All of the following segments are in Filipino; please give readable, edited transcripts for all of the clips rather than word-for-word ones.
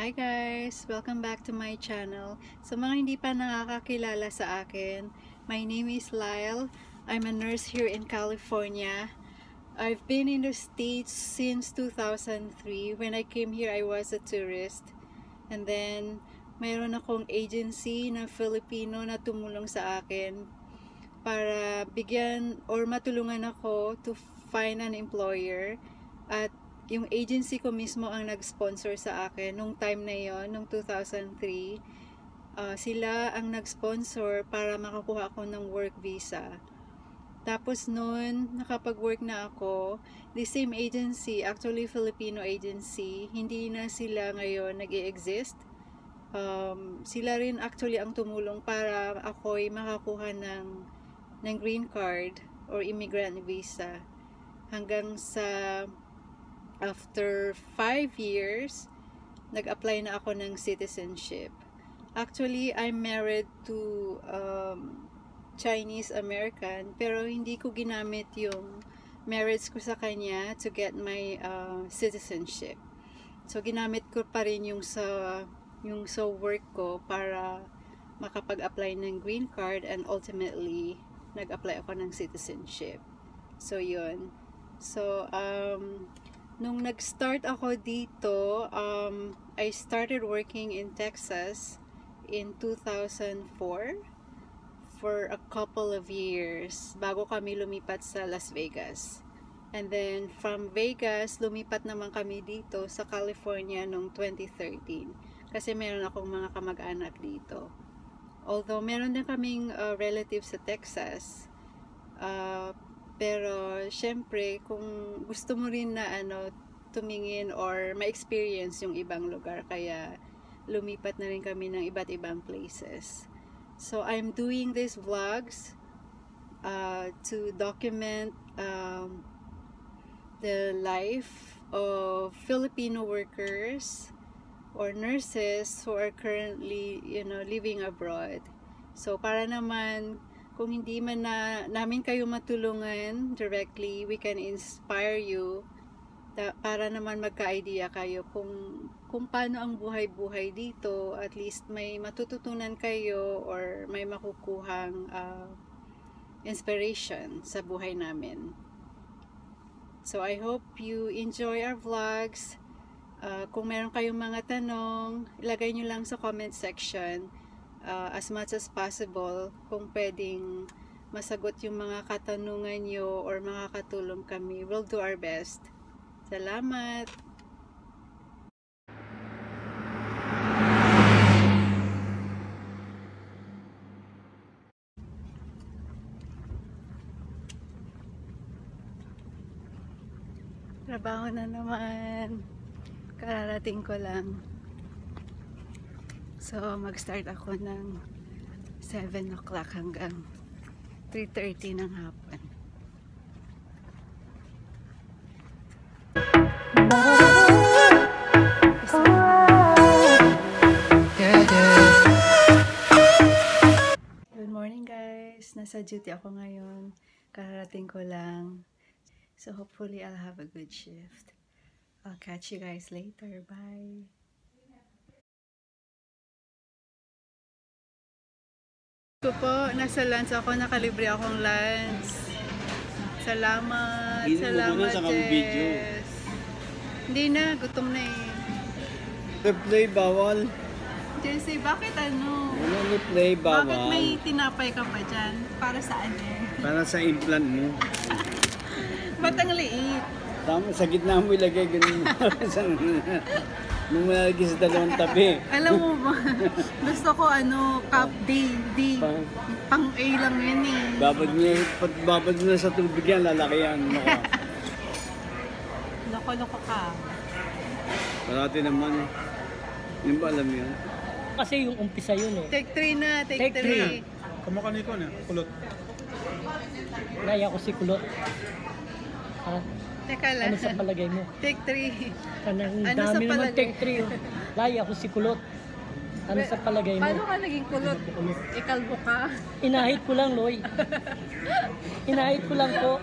Hi guys! Welcome back to my channel. Sa mga hindi pa nakakakilala sa akin, my name is Lyle. I'm a nurse here in California. I've been in the States since 2003. When I came here, I was a tourist. And then, mayroon akong agency na Filipino na tumulong sa akin para bigyan or matulungan ako to find an employer. At yung agency ko mismo ang nag-sponsor sa akin nung time na yon, nung 2003. Sila ang nag-sponsor para makakuha ako ng work visa. Tapos noon, nakapag-work na ako, the same agency, actually Filipino agency, hindi na sila ngayon nag-i-exist. Sila rin actually ang tumulong para ako'y makakuha ng green card or immigrant visa. Hanggang sa after 5 years, nag-apply na ako ng citizenship. Actually, I'm married to Chinese American, pero hindi ko ginamit yung marriage ko sa kanya to get my citizenship. So, ginamit ko pa rin yung sa work ko para makapag-apply ng green card, and ultimately, nag-apply ako ng citizenship. So, yun. So, nung nag-start ako dito, I started working in Texas in 2004 for a couple of years bago kami lumipat sa Las Vegas. And then from Vegas, lumipat naman kami dito sa California noong 2013 kasi meron akong mga kamag-anak dito. Although meron din kaming relatives sa Texas, pero syempre kung gusto mo rin na tumingin or ma-experience yung ibang lugar, kaya lumipat na rin kami ng iba't ibang places. So I'm doing these vlogs to document the life of Filipino workers or nurses who are currently living abroad. So para naman kung hindi man namin kayo matulungan directly, we can inspire you para naman magka-idea kayo kung paano ang buhay-buhay dito. At least may matututunan kayo or may makukuhang inspiration sa buhay namin. So I hope you enjoy our vlogs. Kung meron kayong mga tanong, ilagay nyo lang sa comment section. As much as possible, kung pwedeng masagot yung mga katanungan nyo or makakatulong kami, we'll do our best. Salamat! Trabaho na naman. Kararating ko lang. So, mag-start ako ng 7 o'clock hanggang 3:30 ng hapon. Good morning guys! Nasa duty ako ngayon. Kararating ko lang. So, hopefully I'll have a good shift. I'll catch you guys later. Bye! Ko po, nasa lunch ako, nakalibre akong lunch. Salamat, salamat Jess. Hindi na, gutom na eh. Replay bawal. Jesse, bakit ano? Ano replay bawal? Bakit may tinapay ka pa dyan? Para saan eh? Para sa implant mo. Ba't ang liit? Tama, sa gitna mo ilagay ganun. Nung malagay sa dalawang tabi. Alam mo ba, gusto ko cup D. Pang A lang yun eh. Babad mo na sa tubig yan, lalaki yan. Loko-loko ka. Parati naman eh. Yung ba alam yun? Kasi yung umpisa yun eh. Take 3 na, take 3. Kamukha ni Kon eh, kulot. Naya ko si Kulot. Ha? Teka lang. Ano sa palagay mo? Take 3. Kanang Ano dami sa naman palagay? take 3 oh. Laya ko si Kulot. Ano sa palagay mo? Paano ka naging kulot? Ikalbo ka? Inahit ko lang, Loy. Inahit ko lang po.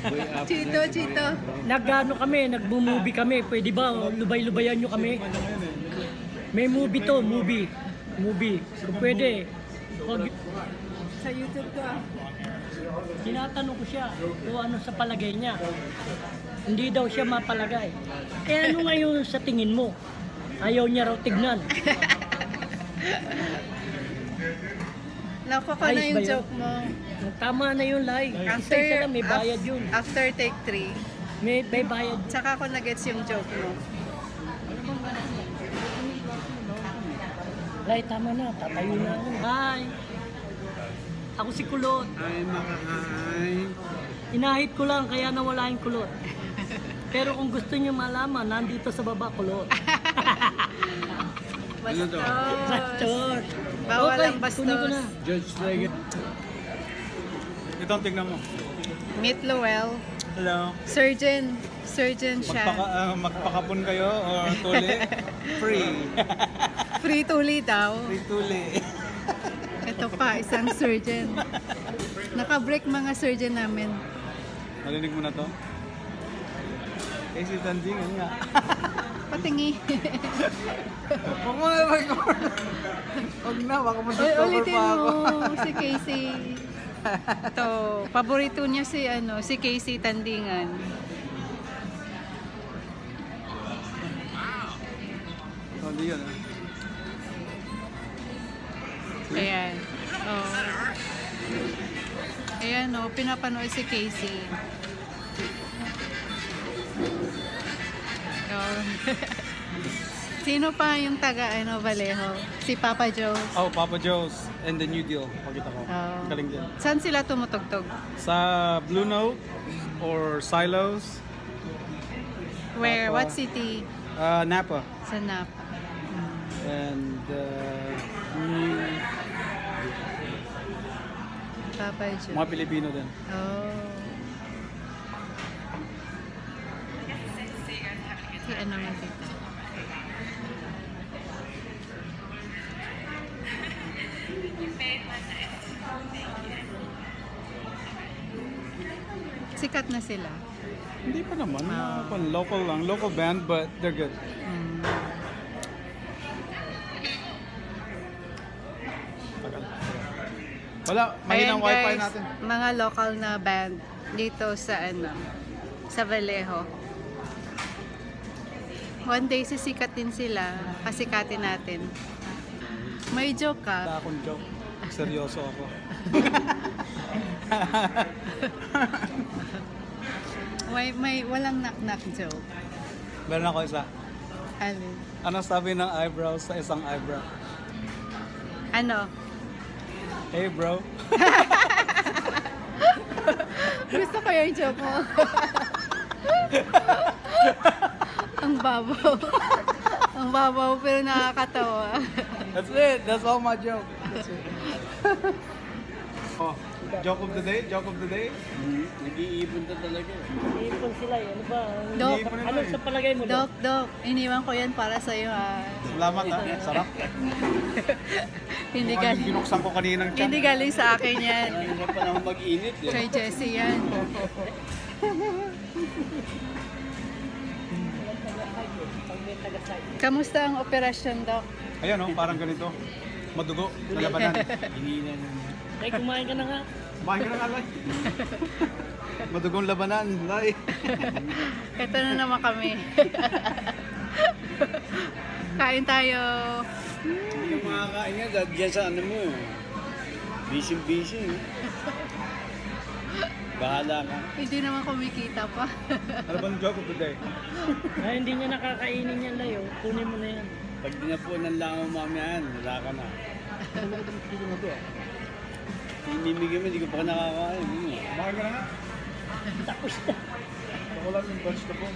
Boy up. Chito, Chito. Nag-ano kami, nagbo-movie kami. Pwede ba lubay-lubayan nyo kami? May movie to, movie. Kung pwede. Pag Sa YouTube ko ah. tinatanong ko siya kung ano sa palagay niya. Hindi daw siya mapalagay. Eh ano ngayon sa tingin mo? Ayaw niya raw tignan. Nakuha ko na Ayos ba yung yun? joke mo. Tama na yun, Lai. Isa-isa lang, may bayad yun. After take 3. May bayad. Tsaka ko na-gets yung joke mo. Lai, tama na. Tatayo na ako. Hi! Ako si Kulot. Ay, makahay. Inahit ko lang kaya nawala yung kulot. Pero kung gusto niyo malaman, nandito sa baba kulot. Ano to? Bastos. Bawal ang kunin ko na. bastos. Judge Leggett. Ito ang tignan mo. Meet Lowell. Hello. Surgeon siya. Magpakapon kayo or tuli? Free. Free tuli daw. Free tuli. Ito pa, isang surgeon. Naka-break mga surgeon namin. Narinig mo na to? Eh si Tanding, ano nga? Patingi. Huwag mo na record. Huwag na, baka Uy, mag-discover ulitin pa ako. mo si Casey. Ito, paborito niya si Casey Tandingan. Oh, di yun ah. Ayan. Oh. Ayan pinapanood si Casey. Oh. Sino pa yung taga Vallejo? Si Papa Joe. Oh, Papa Joe's and the New Deal. Pakita ko. Oh. Galing din. Saan sila tumutugtog? Sa Blue Note or Silos, Where? Papa. What city? Napa. Sa Napa. And Papa Joe. mga Pilipino din. Oh. Si ano nga dito? Sikat na sila. Hindi pa naman. Local lang. Local band, but they're good. Wala, mahinang Ayan, wifi guys, natin. mga local na band dito sa sa Vallejo. One day sisikat din sila, pasikatin natin. May joke ka? Wala akong joke. Seryoso ako. May walang knock-knock joke. Meron ako isa. Alin? Ano sabi ng eyebrows sa isang eyebrow? Ano? Hey bro. Gusto ko yung joke mo. Ang babaw. Ang babaw pero nakakatawa. That's it. That's all my joke. That's it. Oh, joke of the day? Joke of the day? Nag-iipon ka talaga. Ipon sila eh. Ano ba? Dok. Ano sa palagay mo? Dok, iniwan ko yan para sa'yo ha. Salamat ha. Sarap. Hindi Mukhang yung galing, binuksan ko kaninang tiyan. hindi galing sa akin yan. Hindi pa naman mag-init eh. Kay Jessie yan. Kamusta ang operasyon, Dok? Ayan oh, parang ganito. Madugo sa labanan. Hinihinan mo. Ay, kumain ka na nga. Bakit ka na alay? Madugong labanan, lay. Ito na naman kami. Kain tayo. Hindi ka makakain nga dahil dyan sa ano mo. Busy. Bahala ka. Hindi naman kumikita pa. Ano bang joke of the day? Ay, hindi niya nakakainin yan, Layo. Kunin mo na yan. Pag dinapunan lang ako mamaya, wala ka na. Inimigay mo, hindi ko pa nakakain. Bakit ka na nga? Tapos na. Ako lang yung vegetable.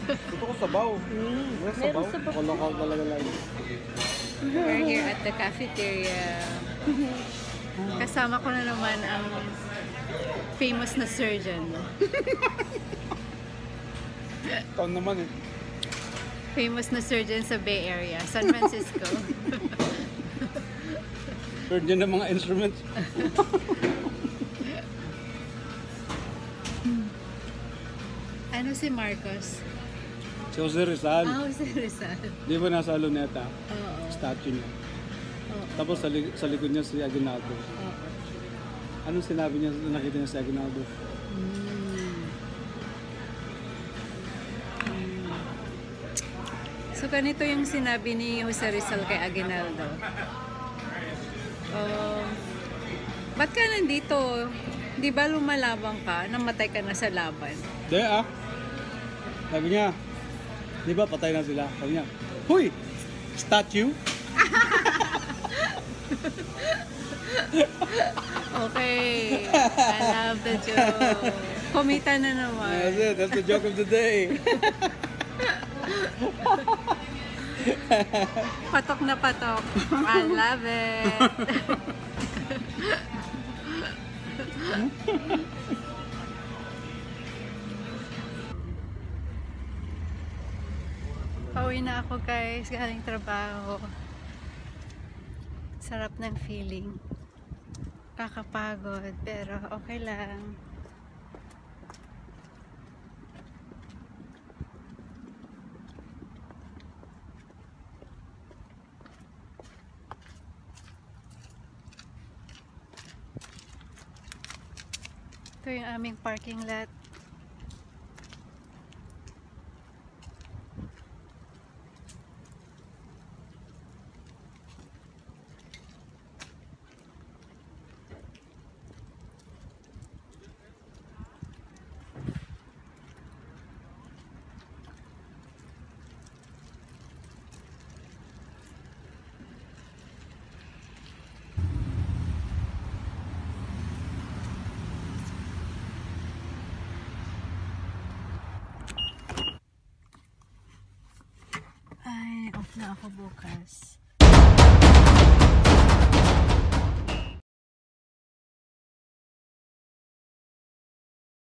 Gusto ko sabaw. Where's sabaw? Meron sa baba. Kolokal talaga lang. We're here at the cafeteria. Kasama ko na naman ang famous na surgeon. Taon naman eh. Famous na surgeon sa Bay Area, San Francisco. Heard nyo ng mga instruments. Ano si Marcos? Si Jose Rizal. Ah, si Rizal. Di ba nasa Luneta? Oo. Statue niya. Oo. Tapos sa likod niya si Aguinaldo. Oo. Anong sinabi niya nung nakita niya si Aguinaldo? So ganito yung sinabi ni Jose Rizal kay Aguinaldo. Ba't ka nandito? Di ba lumalabang ka? Namatay ka na sa laban. Di Sabi niya, di ba patay na sila? Sabi niya, huy! Statue? Okay. I love the joke. Kumita na naman. That's it. That's the joke of the day. Patok na patok. I love it. Pauwi na ako guys, galing trabaho. Sarap ng feeling. Kakapagod, pero okay lang. Ito yung aming parking lot. Ay, off na ako bukas.